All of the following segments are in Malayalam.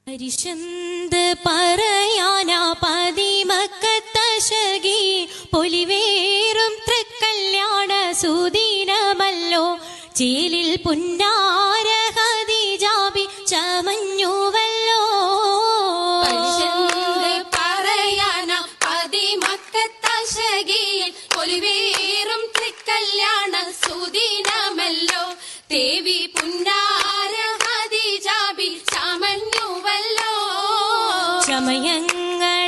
പരിശന്ത് പറയാനാ പതിമക്കത്തശകി പൊലിവേറും തൃക്കല്യാണ സുദിനമല്ലോ ചേലിൽ പുന്നാര ഖദീജാബി ചമഞ്ഞുവല്ലോ. പരിശന്ത് പറയാനാ പതിമക്കത്തശകി പൊലിവേറും തൃക്കല്യാണ സുദിനമല്ലോ ദേവി പുന്നാര ഖദീജാബി ചമഞ്ഞുവല്ലോ. ചമയങ്ങളജബാണെ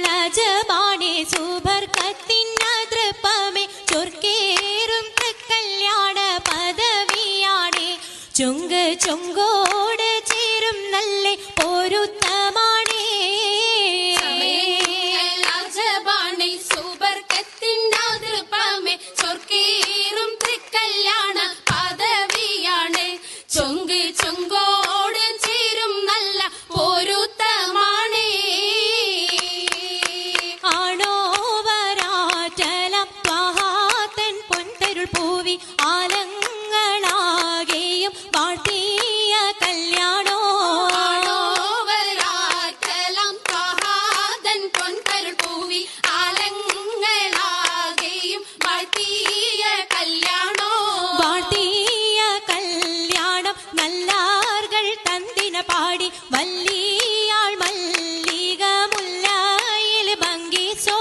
സുബർക്കത്തിനതൃപ്പമേ ചൊർക്കേറും തൃക്കല്യാണ പദവിയാണെ ചൊങ്ക് ചൊങ്കോട് ചേരും നല്ല പൊരുത്തമാണേ. ചമയങ്ങളജബാണെ സുബർക്കത്തിനതൃപ്പമേ ചൊർക്കേറും തൃക്കല്യാണ പദവിയാണ് ചൊങ്ക് ചൊങ്കോട് ചേരും നല്ല പൊരുത്തമാണേ. ആണോ വരാറ്റലം ത്വഹാതൻ പൊൻതരുൾ പൂവി ആലങ്ങളാകെയും വാഴ്ത്തിയ കല്യാണോ. ആണോ വരാറ്റലം ത്വഹാതൻ പൊൻതരുൾ പൂവി ആലങ്ങളാകെയും വാഴ്ത്തിയ കല്യാണോ. വാഴ്ത്തിയ കല്യാണം നല്ലാർകൾ തന്തിന പാടി വല്ലിയാൾ മല്ലിക മുല്ലയിൽ ഭംഗിച്ചോ.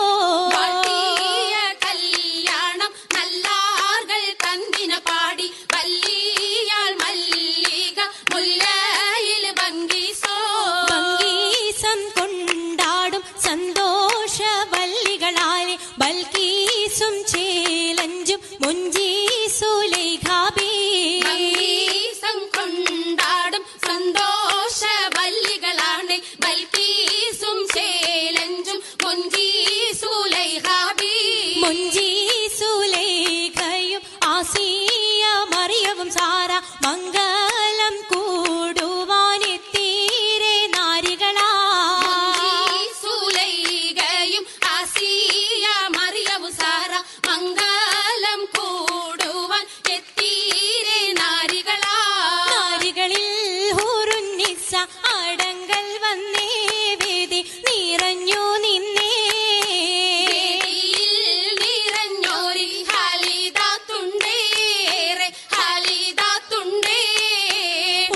വാഴ്ത്തിയ കല്യാണം നല്ലാർകൾ തന്തിന പാടി വല്ലിയാൾ മല്ലിക മുല്ലയിൽ ഭംഗിസോ. ഭംഗീസം കൊണ്ടാടും സന്തോഷ വല്ലികളാലെ ബൽക്കീസും ചേലഞ്ചും മുഞ്ചീസുലൈഖാബി. ഭംഗീസം കൊണ്ടാടും സന്തോഷ വല്ലികളാണ് ബൽക്കീസും ചേലഞ്ചും മുഞ്ചീസുലൈഖാബി. മുഞ്ചീസുലൈഖയും ആസിയ മറിയവും സാര മംഗലം കൂടുവാനെത്തീരെ നാരികളാ. മുഞ്ചീസുലൈഖയും ആസിയ മറിയവും സാര മംഗലം കൂടുവാൻ എത്തീരെ നാരികളാ. നാരികളിൽ ഹൂറുന്നിസ അടങ്കൽ വന്നേ വേദി നിറഞ്ഞു നിന്നേ. വേദിയിൽ നിറഞ്ഞോരി ഹാലിദാത്തുണ്ടേറെ ഹാലിദാത്തുണ്ടേ.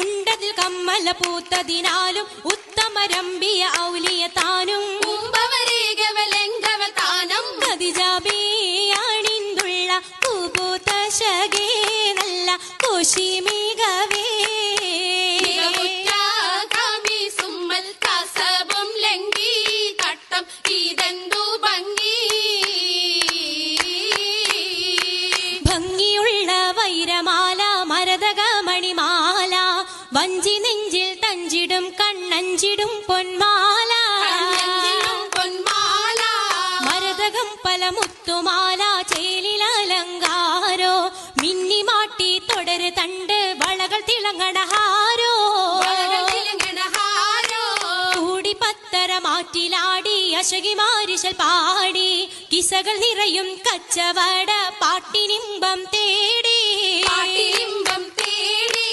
ഉണ്ടതിൽ കമ്മല പൂത്തതിനാലും ഉത്തമരമ്പിയ ഔലിയ താനും കുംഭവരേഖവലംഘവ താനം ഖദീജാബിയണിന്തുള്ള കുബൂതശകേ നല്ല കുശിമികവേ. മികവുറ്റാകാമി സുമ്മൽ കസബും ലംഘി തട്ടം ഇതെന്തു ഭംഗി. ഭംഗിയുള്ള വൈരമാല മരതക മണിമാല വഞ്ചി നെഞ്ചിൽ തഞ്ചിടും കണ്ണഞ്ചിടും പൊന്മാല. കണ്ണഞ്ചിലും പൊന്മാല മരതകം പല മുത്തുമാല ചേലിലലങ്കാരോ മിന്നിമാട്ടി തുടര് തണ്ട് വളകൾ തിളങ്ങണഹാരോ. വളകൾ തിളങ്ങണഹാരോ. കൂടി പത്തര മാറ്റിലാടി അശകിമാരിശൽ പാടി കിസകൾ നിറയും കച്ചവട പാട്ടിനിമ്പം തേടി. പാട്ടിലിമ്പം തേടി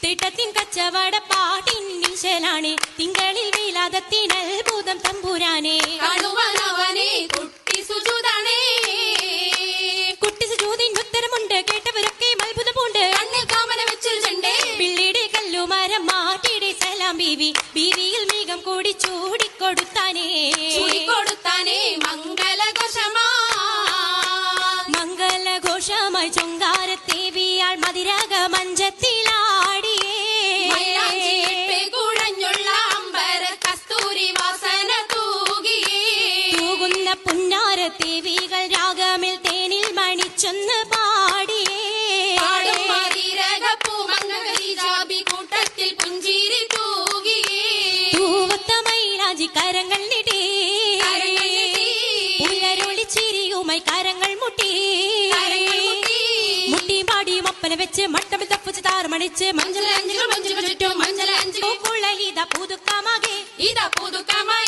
തിട്ടത്തിൻ കച്ചവട പാട്ടിനിശലാണ് തിങ്കളിൽ വീലാദത്തിനത്ഭുതം തമ്പുരാനെ. കാണുവാനവനെ കുട്ടി സുജുതാണേ. കുട്ടി സുജൂദിൻ ഉത്തരമുണ്ട് കേട്ടവരൊക്കെ അത്ഭുതം പൂണ്ട്. കണ്ണിൽ കാമന വെച്ചൊരു ചെണ്ടേ പിള്ളിയുടെ കല്ലുമരം മാറ്റിയുടെ സലാം ബീവി ബീവിയിൽ മീകം കൂടി ചൂടിക്കൊടുത്താനേ. ചൂടിക്കൊടുത്താനേ മംഗലഘോഷമാ. മംഗലഘോഷമായി ചൊങ്കാരത്തേവിയാൾ മതിരക മഞ്ചത്തിലാടിയേ. മൈലാഞ്ചിയിട്ടേ കുഴഞ്ഞുള്ള അമ്പര കസ്തൂരി വാസന തൂകിയേ. തൂകുന്ന പുന്നാരത്തേവികൾ രാഗമിൽ തേനിൽ മണിച്ചൊന്ന് പാടിയേ. പാടും മതിരകപ്പൂമങ്ങ ഖദീജാബി കൂട്ടത്തിൽ പുഞ്ചിരി തൂകിയേ. തൂവത്ത മൈലാഞ്ചി കരങ്ങൾ നീട്ടി കരങ്ങൾ നീട്ടി. പുലരൊളി ചിരിയുമായി കരങ്ങൾ മുട്ടി. കരങ്ങൾ മുട്ടി. മുട്ടിയും പാടിയും ഒപ്പന വെച്ച് മട്ടമിൽ തപ്പുച്ച് താറുമണിച്ച് മഞ്ചലഞ്ചികൾ മഞ്ചുകൾ ചുറ്റും മഞ്ചലഞ്ചികൾ പൂക്കുള്ള ഇതാ പുതുക്കമാകെ ഇതാ പുതുക്കമാ